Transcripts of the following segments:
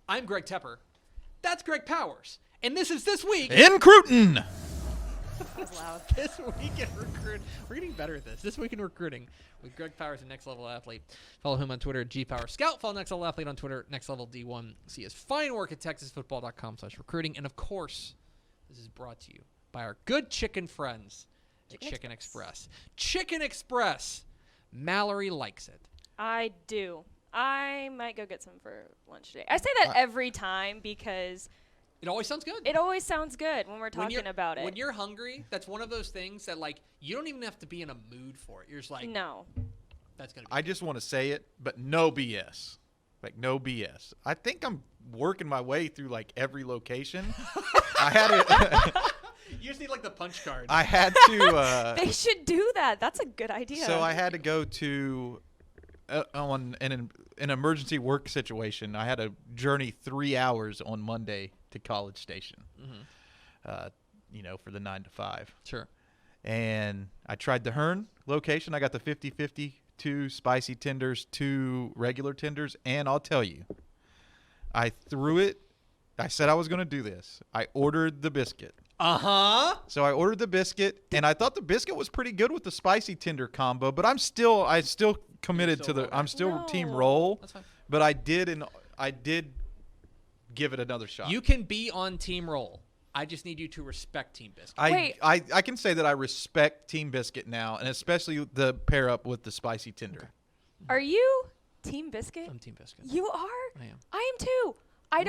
I'm Greg Tepper. That's Greg Powers. And this is This Week in Recruiting. That was loud. This Week in Recruiting. We're getting better at this. This Week in Recruiting with Greg Powers, the Next Level Athlete. Follow him on Twitter at GPowerScout. Follow Next Level Athlete on Twitter, Next Level D1. See his fine work at TexasFootball.com/recruiting. And, of course, this is brought to you by our good chicken friends at Chicken Express. Chicken Express. Mallory likes it. I do. I might go get some for lunch today. I say that every time because It always sounds good. it always sounds good when we're talking about it. When you're hungry, that's one of those things that, like, you don't even have to be in a mood for it. You're just like, No. that's going to be I just want to say it, but no BS. Like, no BS. I think I'm working my way through, like, every location. I had it. You just need, like, the punch card. I had to. They should do that. That's a good idea. So I had to go to on an emergency work situation. I had to journey 3 hours on Monday to College Station. For the 9 to 5. Sure. And I tried the Hearn location. I got the 50-50, 2 spicy tenders, 2 regular tenders, and I'll tell you, I threw it. I said I was going to do this. I ordered the biscuit. Uh-huh. So I ordered the biscuit, and I thought the biscuit was pretty good with the spicy tender combo, but I still committed to the. I'm still team roll. That's fine. But I did give it another shot. You can be on Team Roll. I just need you to respect Team Biscuit. I can say that I respect Team Biscuit now, and especially the pair up with the spicy tender. Okay. Are you Team Biscuit? I'm Team Biscuit. You are? I am. I am too. I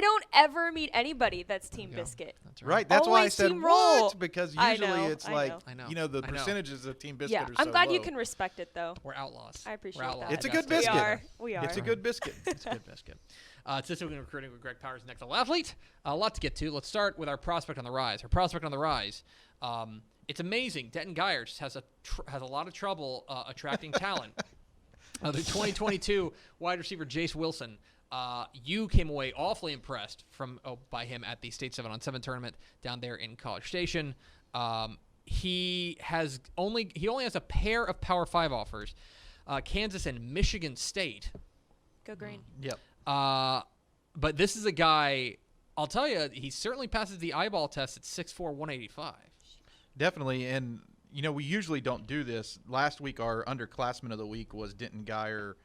don't ever meet anybody that's Team Biscuit. That's Right. That's why I Always said Team Roll. what? Because I usually know, it's I like know. the I know. percentages of Team Biscuit Yeah, are so I'm glad you low. can respect it though. We're outlaws. I appreciate We're that. outlaws. It's a That's good biscuit. We are. It's a good biscuit. It's a good biscuit. It's This Week in Recruiting with Greg Powers, Next Level Athlete. A lot to get to. Let's start with our prospect on the rise. Our prospect on the rise. It's amazing. Denton Geyer just has a lot of trouble attracting talent. The 2022 wide receiver Jace Wilson. You came away awfully impressed by him at the State 7-on-7 tournament down there in College Station. He only has a pair of Power 5 offers, Kansas and Michigan State. Go green. Yep. But this is a guy, I'll tell you, he certainly passes the eyeball test at 6'4", 185. Definitely, and we usually don't do this. Last week, our underclassman of the week was Denton Geyer,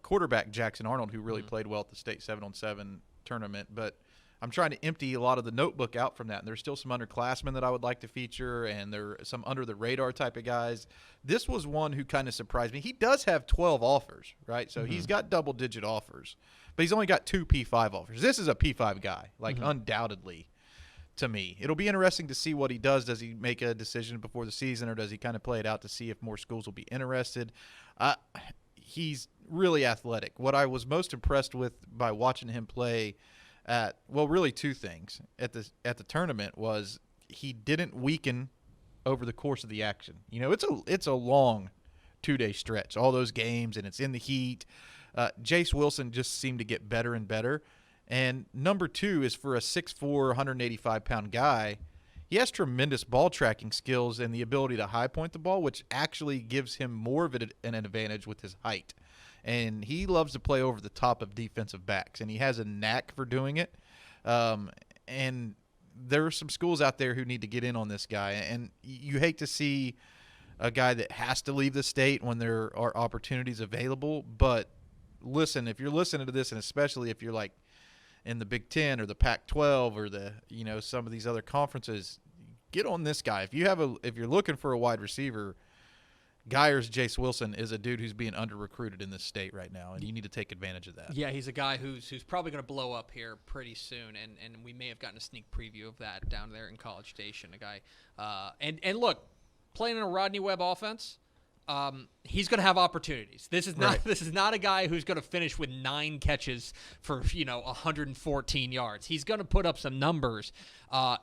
quarterback Jackson Arnold, who really played well at the State 7-on-7 tournament. But I'm trying to empty a lot of the notebook out from that. And there's still some underclassmen that I would like to feature, and there are some under-the-radar type of guys. This was one who kind of surprised me. He does have 12 offers, right? So he's got double-digit offers, but he's only got 2 P5 offers. This is a P5 guy, undoubtedly. To me, it'll be interesting to see what he does. Does he make a decision before the season, or does he kind of play it out to see if more schools will be interested? He's really athletic. What I was most impressed with by watching him play really 2 things at the tournament was he didn't weaken over the course of the action. It's a long 2-day stretch, all those games, and it's in the heat. Jace Wilson just seemed to get better and better. And number 2 is for a 6'4", 185-pound guy, he has tremendous ball tracking skills and the ability to high point the ball, which actually gives him more of an advantage with his height. And he loves to play over the top of defensive backs, and he has a knack for doing it. And there are some schools out there who need to get in on this guy. And you hate to see a guy that has to leave the state when there are opportunities available. But listen, if you're listening to this, and especially if you're like in the Big Ten or the Pac-12 or the some of these other conferences, get on this guy. If you're looking for a wide receiver, Geyer's Jace Wilson is a dude who's being under-recruited in this state right now, and you need to take advantage of that. Yeah, he's a guy who's probably going to blow up here pretty soon, and we may have gotten a sneak preview of that down there in College Station. A guy, and look, playing in a Rodney Webb offense, he's going to have opportunities. This is not a guy who's going to finish with 9 catches for 114 yards. He's going to put up some numbers.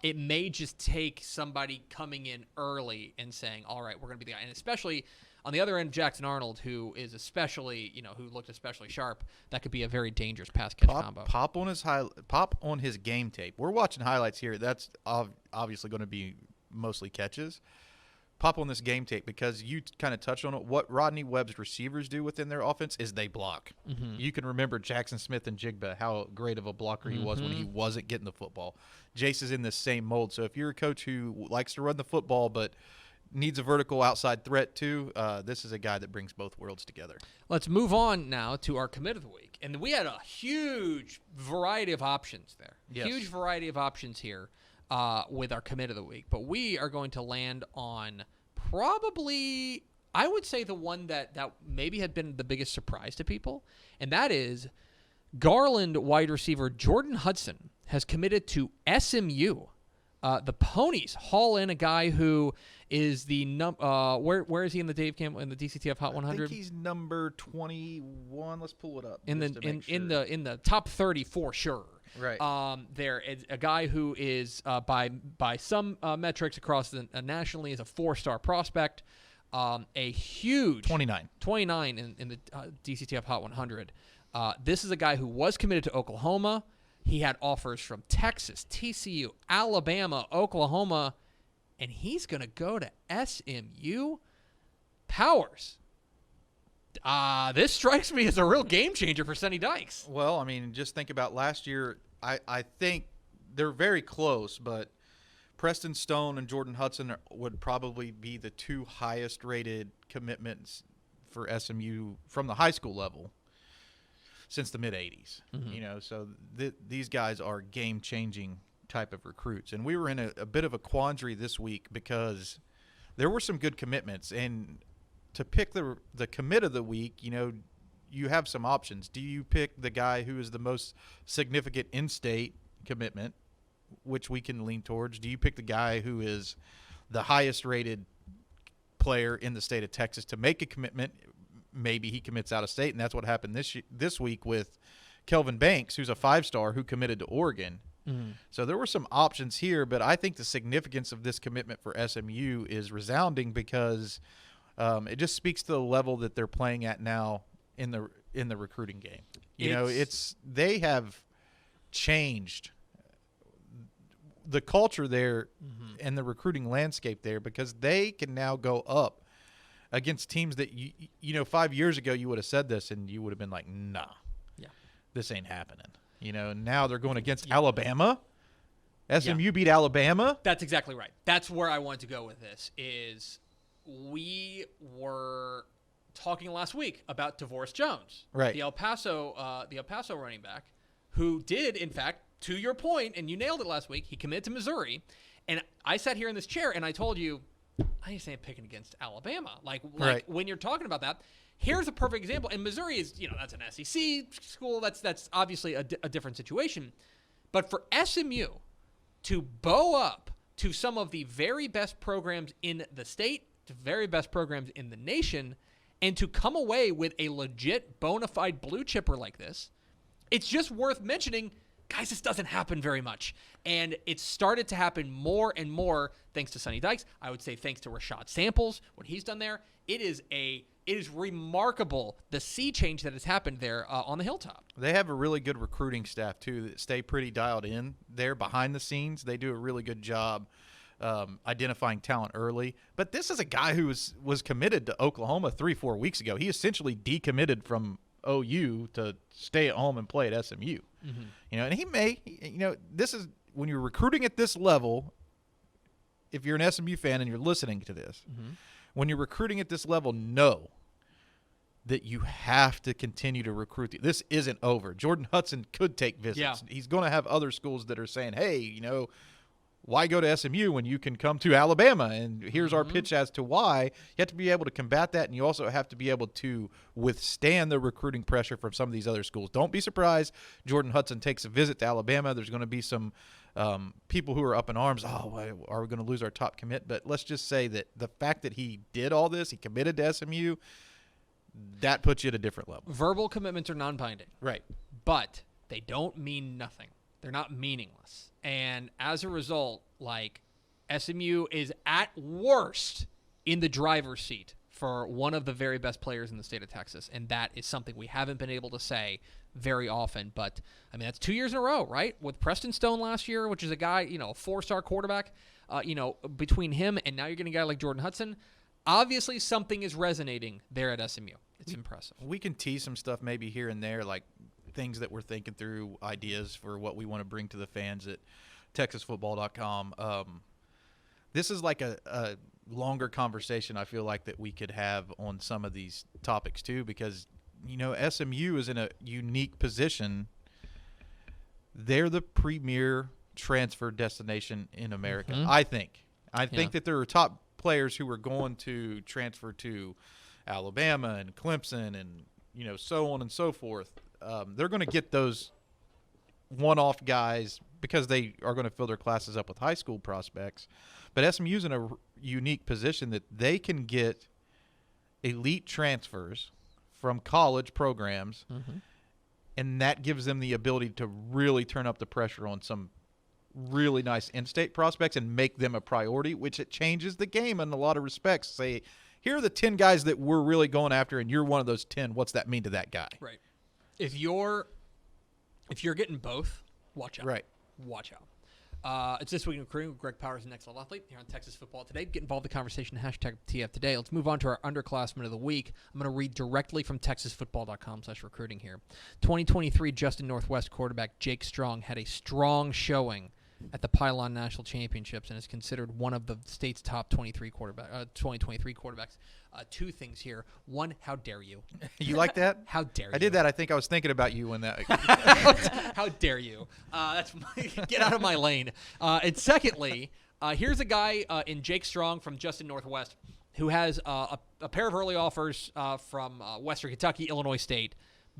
It may just take somebody coming in early and saying, "All right, we're going to be the guy." And especially on the other end, Jackson Arnold, who is especially who looked especially sharp. That could be a very dangerous pass catch combo. Pop on his game tape. We're watching highlights here. That's obviously going to be mostly catches. pop on this game tape because you kind of touched on it. What Rodney Webb's receivers do within their offense is they block. Mm-hmm. You can remember Jackson Smith and Jigba, how great of a blocker he was when he wasn't getting the football. Jace is in this same mold. So if you're a coach who likes to run the football but needs a vertical outside threat too, this is a guy that brings both worlds together. Let's move on now to our commit of the week. And we had a huge variety of options there. Yes. Huge variety of options here with our commit of the week. But we are going to land on probably, I would say, the one that maybe had been the biggest surprise to people, and that is Garland wide receiver Jordan Hudson has committed to SMU. The Ponies haul in a guy who is the where is he in the Dave Campbell in the DCTF Hot 100? I think he's number 21. Let's pull it up. In the top 30 for sure. Right. There is a guy who is by some metrics across nationally is a 4-star prospect. A huge 29 in the DCTF Hot 100. This is a guy who was committed to Oklahoma. He had offers from Texas, TCU, Alabama, Oklahoma, and he's going to go to SMU. Powers. This strikes me as a real game changer for Sonny Dykes. Well, I mean, just think about last year. I think they're very close, but Preston Stone and Jordan Hudson would probably be the two highest rated commitments for SMU from the high school level since the mid-'80s. Mm-hmm. So these guys are game-changing type of recruits. And we were in a bit of a quandary this week because there were some good commitments. And to pick the commit of the week, you have some options. Do you pick the guy who is the most significant in-state commitment, which we can lean towards? Do you pick the guy who is the highest-rated player in the state of Texas to make a commitment? Maybe he commits out of state, and that's what happened this week with Kelvin Banks, who's a 5-star who committed to Oregon. Mm-hmm. So there were some options here, but I think the significance of this commitment for SMU is resounding because it just speaks to the level that they're playing at now in the recruiting game. They have changed the culture there and the recruiting landscape there because they can now go up against teams that, 5 years ago you would have said this and you would have been like, nah, this ain't happening. Now they're going against Alabama. SMU beat Alabama. That's exactly right. That's where I wanted to go with this is we were talking last week about DeVorce Jones, right? The El Paso running back who did, in fact, to your point, and you nailed it last week, he committed to Missouri. And I sat here in this chair and I told you, I ain't saying picking against Alabama. Like right. When you're talking about that, here's a perfect example. And Missouri is, that's an SEC school. That's obviously a different situation. But for SMU to bow up to some of the very best programs in the state, to very best programs in the nation, and to come away with a legit bona fide blue chipper like this, it's just worth mentioning. Guys, this doesn't happen very much. And it started to happen more and more thanks to Sonny Dykes. I would say thanks to Rashad Samples, what he's done there. It is remarkable, the sea change that has happened there on the hilltop. They have a really good recruiting staff, too, that stay pretty dialed in there behind the scenes. They do a really good job identifying talent early. But this is a guy who was committed to Oklahoma 3-4 weeks ago. He essentially decommitted from OU to stay at home and play at SMU. Mm-hmm. And he may, this is when you're recruiting at this level, if you're an SMU fan and you're listening to this, when you're recruiting at this level, know that you have to continue to recruit. This isn't over. Jordan Hudson could take visits. Yeah. He's going to have other schools that are saying, hey, why go to SMU when you can come to Alabama? And here's our pitch as to why. You have to be able to combat that, and you also have to be able to withstand the recruiting pressure from some of these other schools. Don't be surprised Jordan Hudson takes a visit to Alabama. There's going to be some people who are up in arms. Oh, are we going to lose our top commit? But let's just say that the fact that he did all this, he committed to SMU, that puts you at a different level. Verbal commitments are non-binding. Right. But they don't mean nothing. They're not meaningless. And as a result, SMU is at worst in the driver's seat for one of the very best players in the state of Texas. And that is something we haven't been able to say very often. But, that's 2 years in a row, right? With Preston Stone last year, which is a guy, a 4-star quarterback. between him and now you're getting a guy like Jordan Hudson, obviously something is resonating there at SMU. It's impressive. We can tease some stuff maybe here and there, like things that we're thinking through, ideas for what we want to bring to the fans at TexasFootball.com. This is like a longer conversation I feel like that we could have on some of these topics too, because, SMU is in a unique position. They're the premier transfer destination in America, I think. I think that there are top players who are going to transfer to Alabama and Clemson and, so on and so forth. They're going to get those one-off guys because they are going to fill their classes up with high school prospects. But SMU's in a unique position that they can get elite transfers from college programs, and that gives them the ability to really turn up the pressure on some really nice in-state prospects and make them a priority, which it changes the game in a lot of respects. Say, here are the 10 guys that we're really going after, and you're one of those 10. What's that mean to that guy? Right. If you're getting both, watch out. Right. Watch out. It's This Week in Recruiting with Greg Powers, the Next Level Athlete, here on Texas Football Today. Get involved in the conversation, hashtag TF Today. Let's move on to our Underclassman of the Week. I'm going to read directly from TexasFootball.com/recruiting here. 2023 Justin Northwest quarterback Jake Strong had a strong showing at the Pylon National Championships and is considered one of the state's top 2023 quarterbacks. Two things here. One, how dare you? You like that? How dare you? I did that. I think I was thinking about you when that. How dare you? Get out of my lane. And secondly, here's a guy in Jake Strong from Justin Northwest who has a pair of early offers from Western Kentucky, Illinois State,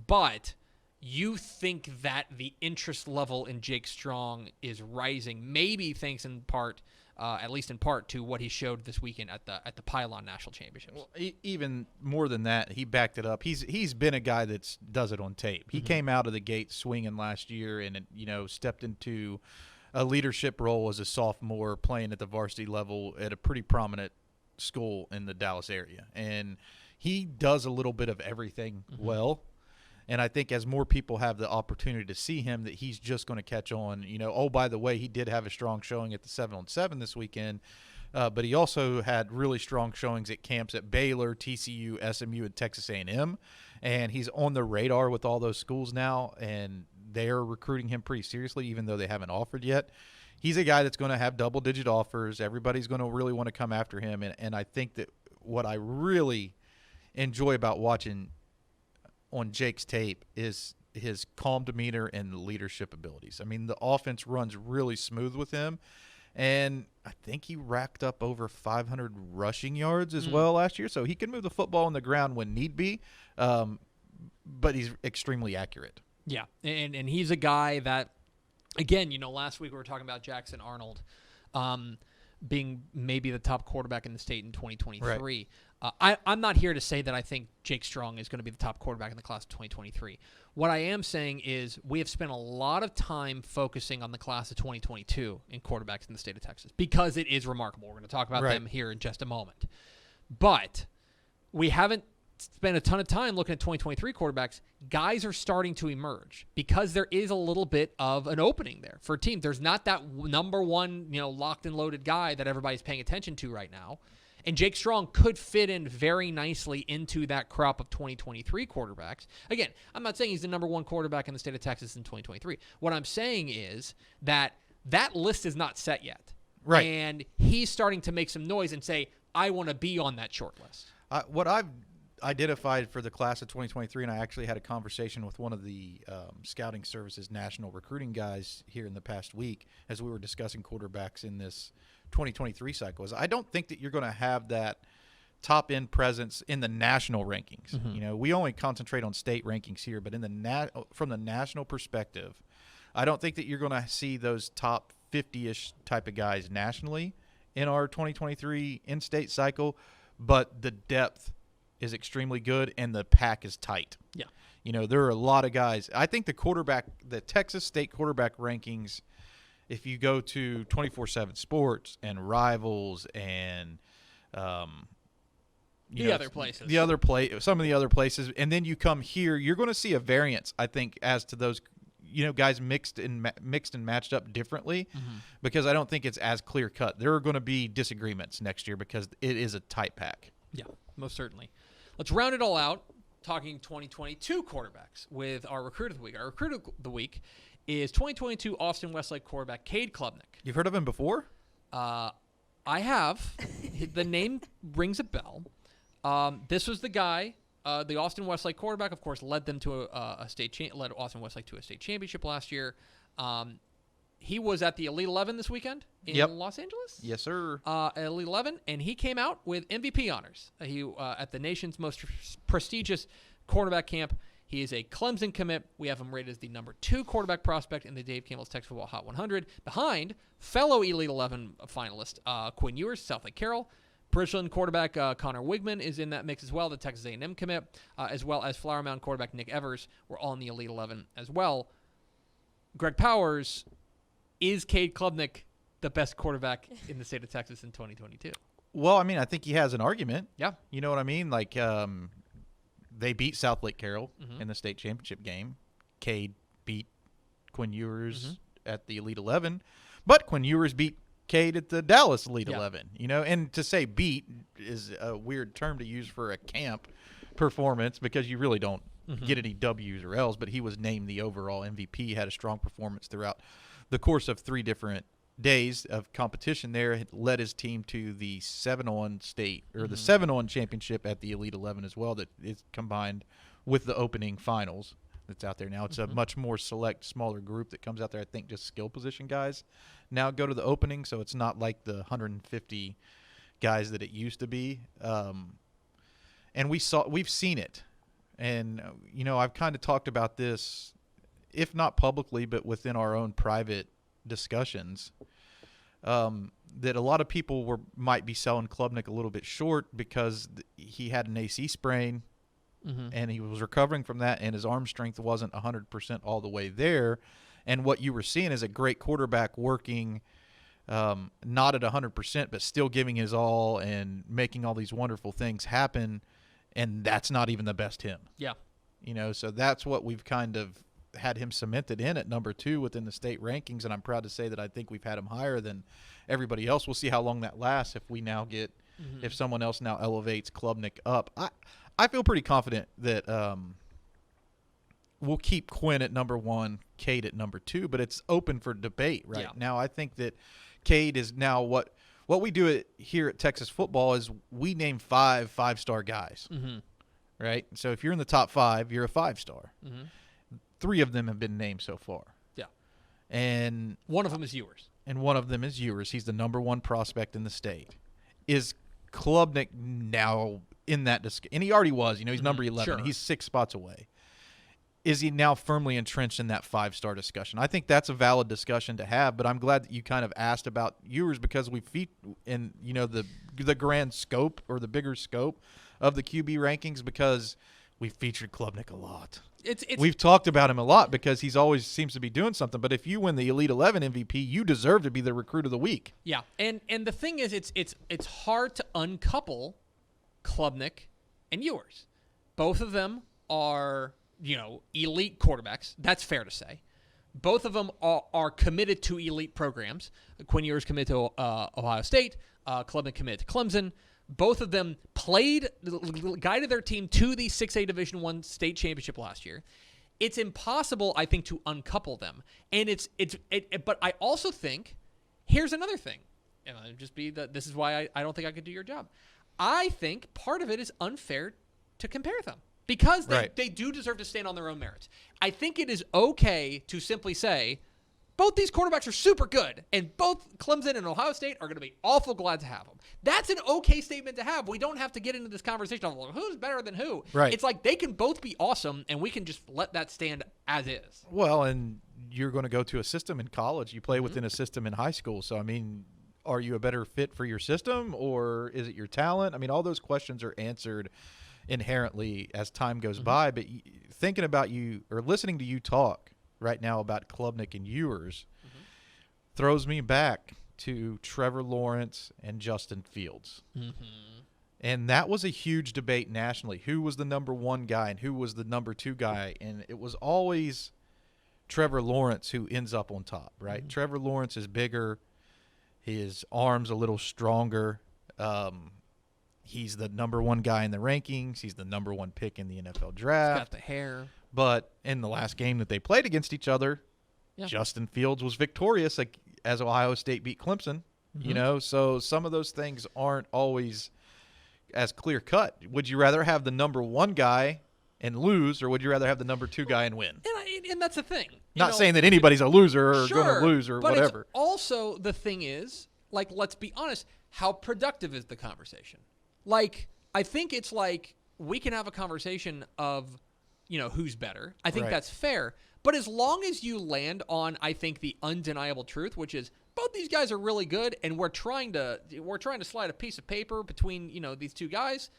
but you think that the interest level in Jake Strong is rising, maybe thanks in part, at least in part, to what he showed this weekend at the Pylon National Championships. Well, even more than that, he backed it up. He's been a guy that does it on tape. He came out of the gate swinging last year and stepped into a leadership role as a sophomore, playing at the varsity level at a pretty prominent school in the Dallas area. And he does a little bit of everything well. And I think as more people have the opportunity to see him, that he's just going to catch on. Oh, by the way, he did have a strong showing at the 7-on-7 this weekend, but he also had really strong showings at camps at Baylor, TCU, SMU, and Texas A&M. And he's on the radar with all those schools now, and they're recruiting him pretty seriously, even though they haven't offered yet. He's a guy that's going to have double-digit offers. Everybody's going to really want to come after him. And I think that what I really enjoy about watching on Jake's tape is his calm demeanor and leadership abilities. I mean, the offense runs really smooth with him, and I think he racked up over 500 rushing yards as well last year, so he can move the football on the ground when need be, but he's extremely accurate. Yeah, and he's a guy that, again, last week we were talking about Jackson Arnold being maybe the top quarterback in the state in 2023. Right. I'm not here to say that I think Jake Strong is going to be the top quarterback in the class of 2023. What I am saying is we have spent a lot of time focusing on the class of 2022 in quarterbacks in the state of Texas because it is remarkable. We're going to talk about them here in just a moment. But we haven't spent a ton of time looking at 2023 quarterbacks. Guys are starting to emerge because there is a little bit of an opening there for a team. There's not that number one, locked and loaded guy that everybody's paying attention to right now. And Jake Strong could fit in very nicely into that crop of 2023 quarterbacks. Again, I'm not saying he's the number one quarterback in the state of Texas in 2023. What I'm saying is that list is not set yet. Right. And he's starting to make some noise and say, I want to be on that short list. What I've identified for the class of 2023, and I actually had a conversation with one of the scouting services national recruiting guys here in the past week as we were discussing quarterbacks in this 2023 cycle, is I don't think that you're going to have that top end presence in the national rankings. We only concentrate on state rankings here, but in from the national perspective, I don't think that you're going to see those top 50-ish type of guys nationally in our 2023 in-state cycle, but the depth is extremely good and the pack is tight. Yeah. There are a lot of guys. I think the Texas state quarterback rankings, if you go to 24/7 Sports and Rivals and some of the other places, and then you come here, you're going to see a variance, I think, as to those guys mixed and matched up differently, because I don't think it's as clear cut. There are going to be disagreements next year because it is a tight pack. Yeah, most certainly. Let's round it all out, talking 2022 quarterbacks with our recruit of the week. Our recruit of the week is 2022 Austin Westlake quarterback Cade Klubnik. You've heard of him before? I have. The name rings a bell. This was the guy, the Austin Westlake quarterback, of course, led them to led Austin Westlake to a state championship last year. He was at the Elite 11 this weekend in Los Angeles. Yes, sir. At Elite 11, and he came out with MVP honors. He at the nation's most prestigious quarterback camp. He is a Clemson commit. We have him rated as the number 2 quarterback prospect in the Dave Campbell's Texas Football Hot 100, behind fellow Elite 11 finalist Quinn Ewers, South Lake Carroll. Bridgeland quarterback Connor Wigman is in that mix as well, the Texas A&M commit, as well as Flower Mound quarterback Nick Evers were all in the Elite 11 as well. Greg Powers, is Cade Klubnik the best quarterback in the state of Texas in 2022? Well, I mean, I think he has an argument. Yeah. You know what I mean? Like, they beat South Lake Carroll in the state championship game. Cade beat Quinn Ewers at the Elite 11, but Quinn Ewers beat Cade at the Dallas Elite 11. And to say beat is a weird term to use for a camp performance, because you really don't get any W's or L's, but he was named the overall MVP, had a strong performance throughout the course of 3 different days of competition there, led his team to the 7-on state, or the 7-on championship at the Elite 11 as well, that is combined with the opening finals that's out there now. It's a much more select, smaller group that comes out there. I think just skill position guys now go to the opening, so it's not like the 150 guys that it used to be. And we've seen it. And, I've kind of talked about this, if not publicly, but within our own private discussions, that a lot of people might be selling Klubnik a little bit short because he had an AC sprain and he was recovering from that, and his arm strength wasn't 100% all the way there. And what you were seeing is a great quarterback working not at 100%, but still giving his all and making all these wonderful things happen, and that's not even the best him. Yeah. So that's what we've kind of had him cemented in at number 2 within the state rankings, and I'm proud to say that I think we've had him higher than everybody else. We'll see how long that lasts if we now get if someone else now elevates Klubnik up. I feel pretty confident that we'll keep Quinn at number 1, Cade at number 2, but it's open for debate right now. I think that Cade is now what we do here at Texas football is we name 5 5-star guys, right? So if you're in the top 5, you're a 5-star. 3 of them have been named so far. Yeah. And one of them is Ewers. He's the number 1 prospect in the state. Is Klubnik now in that discussion? And he already was. He's number 11. Sure. He's 6 spots away. Is he now firmly entrenched in that 5-star discussion? I think that's a valid discussion to have, but I'm glad that you kind of asked about Ewers, because we in the grand scope, or the bigger scope of the QB rankings, because we've featured Klubnik a lot. We've talked about him a lot because he's always seems to be doing something. But if you win the Elite 11 MVP, you deserve to be the recruit of the week. Yeah, and the thing is, it's hard to uncouple Klubnik and Ewers. Both of them are elite quarterbacks. That's fair to say. Both of them are committed to elite programs. Quinn Ewers committed to Ohio State. Klubnik committed to Clemson. Both of them guided their team to the 6A Division I state championship last year. It's impossible, I think, to uncouple them. And but I also think, here's another thing. And this is why I don't think I could do your job. I think part of it is unfair to compare them, because they do deserve to stand on their own merits. I think it is okay to simply say, both these quarterbacks are super good, and both Clemson and Ohio State are going to be awful glad to have them. That's an okay statement to have. We don't have to get into this conversation of who's better than who. Right. It's like they can both be awesome, and we can just let that stand as is. Well, and you're going to go to a system in college. You play within a system in high school. So, I mean, are you a better fit for your system, or is it your talent? I mean, all those questions are answered inherently as time goes by. But thinking about you, or listening to you talk right now about Klubnik and Ewers, throws me back to Trevor Lawrence and Justin Fields. And that was a huge debate nationally. Who was the number 1 guy and who was the number 2 guy? And it was always Trevor Lawrence who ends up on top, right? Mm-hmm. Trevor Lawrence is bigger. His arm's a little stronger. He's the number one guy in the rankings. He's the number one pick in the NFL He's draft. got the hair. But in the last game that they played against each other, Yeah. Justin Fields was victorious as Ohio State beat Clemson. Mm-hmm. So some of those things aren't always as clear cut. Would you rather have the number one guy and lose, or would you rather have the number two guy and win? And that's the thing. Not saying that anybody's a loser or Sure, going to lose or but whatever. It's also, the thing is, like, let's be honest, how productive is the conversation? Like, I think it's like we can have a conversation of, who's better. I think Right. that's fair. But as long as you land on, I think, the undeniable truth, which is both these guys are really good, and we're trying to slide a piece of paper between, these two guys.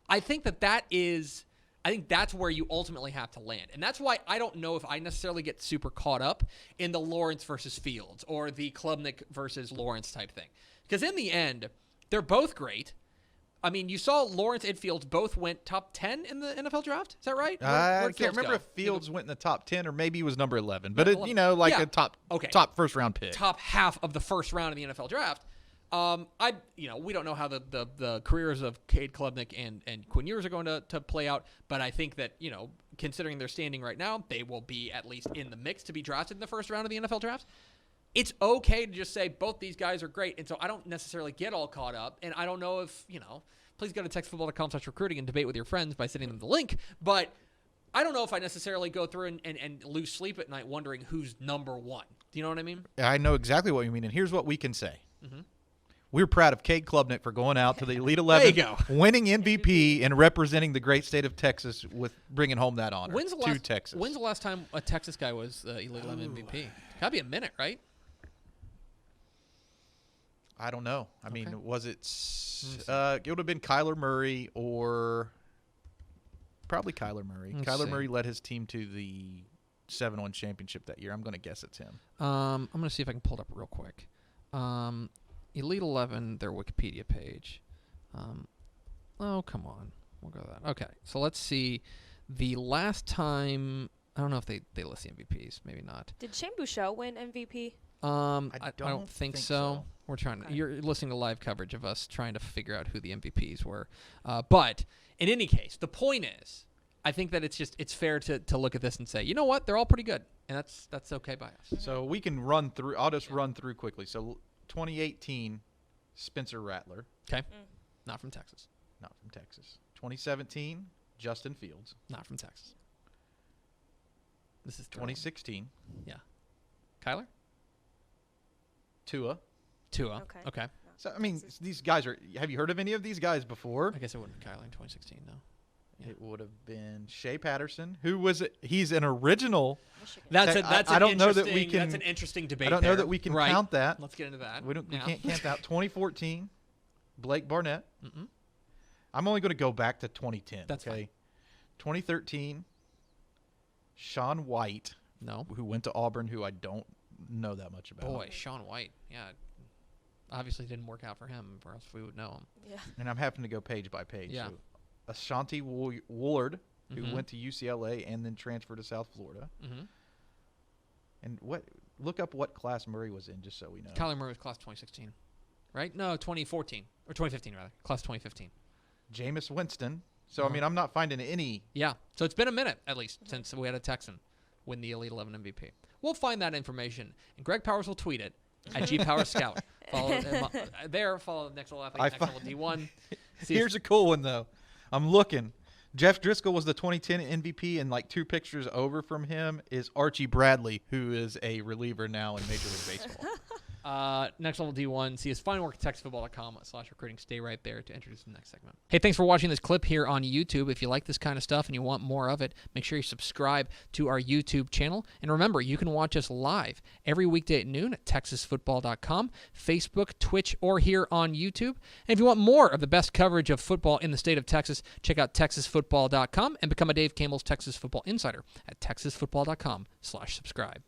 I think that's where you ultimately have to land. And that's why I don't know if I necessarily get super caught up in the Lawrence versus Fields or the Klubnik versus Lawrence type thing. Because in the end, they're both great. I mean, you saw Lawrence and Fields both went top 10 in the NFL draft. Is that right? I Where'd can't Fields remember go? if Fields went in the top 10 or maybe he was number 11. But, Number 11. Yeah. a top first round pick. Top half of the first round of the NFL draft. We don't know how the careers of Cade, Klubnik, and Quinn Ewers are going to play out, but I think that, considering their standing right now, they will be at least in the mix to be drafted in the first round of the NFL draft. It's okay to just say both these guys are great, and so I don't necessarily get all caught up, and I don't know if, please go to textfootball.com/recruiting and debate with your friends by sending them the link, but I don't know if I necessarily go through and lose sleep at night wondering who's number one. Do you know what I mean? I know exactly what you mean, and here's what we can say. Mm-hmm. We're proud of Cade Klubnik for going out to the Elite 11, There you go. winning MVP, and representing the great state of Texas with bringing home that honor to Texas. When's the last time a Texas guy was Elite 11 MVP? Gotta be a minute, right? I don't know. I Okay. mean, was it it would have been Kyler Murray or probably Kyler Murray. Let's Kyler see. Murray led his team to the 7-1 championship that year. I'm going to guess it's him. I'm going to see if I can pull it up real quick. Elite 11, their Wikipedia page. Oh, come on. We'll go to that. Okay, so let's see. The last time, I don't know if they list the MVPs. Maybe not. Did Shane Bouchel win MVP? I don't think so. We're trying to. Okay. You're listening to live coverage of us trying to figure out who the MVPs were. But in any case, the point is, I think that it's fair to look at this and say, you know what, they're all pretty good, and that's okay by us. So we can run through. I'll just run through quickly. So 2018, Spencer Rattler, Okay, not from Texas. not from Texas. 2017, Justin Fields. Not from Texas. This is 2016, Yeah. Kyler? Tua. Tua. Okay. Okay. So I mean, these guys are. Have you heard of any of these guys before? I guess it wouldn't be Kyler in 2016, though. Yeah. It would have been Shea Patterson, who was. He's an original. Michigan. That's I an don't know that we interesting- can- That's an interesting debate. I don't know there. that we can Right. count that. Let's get into that. We Yeah. can't count that. 2014, Blake Barnett. Mm-mm. I'm only going to go back to 2010. That's okay. 2013, Sean White, No. who went to Auburn, who I don't know that much about. Boy, Sean White. Yeah. Obviously didn't work out for him, or else we would know him. Yeah. And I'm having to go page by page. Yeah. So Ashanti Woolard, who Mhm. went to UCLA and then transferred to South Florida. Mm-hmm. And look up what class Murray was in, just so we know. Kyler Murray was class 2016, right? No, 2014 or 2015 rather. Class 2015. Jameis Winston. So, Uh-huh. I mean, I'm not finding any. Yeah. So it's been a minute at least since we had a Texan win the Elite 11 MVP. We'll find that information, and Greg Powers will tweet it at GPowerScout. Follow him there. Follow Next Level Athlete, Next Level D1. See if- Here's a cool one, though. I'm looking. Jeff Driscoll was the 2010 MVP, and like 2 pictures over from him is Archie Bradley, who is a reliever now in Major League Baseball. Next Level D1. See his fine work at textfootball.com/recruiting. Stay right there to introduce the next segment. Hey, thanks for watching this clip here on YouTube. If you like this kind of stuff and you want more of it, make sure you subscribe to our YouTube channel. And remember, you can watch us live every weekday at noon at texasfootball.com, Facebook, Twitch, or here on YouTube. And if you want more of the best coverage of football in the state of Texas, check out texasfootball.com and become a Dave Campbell's Texas Football Insider at texasfootball.com/subscribe.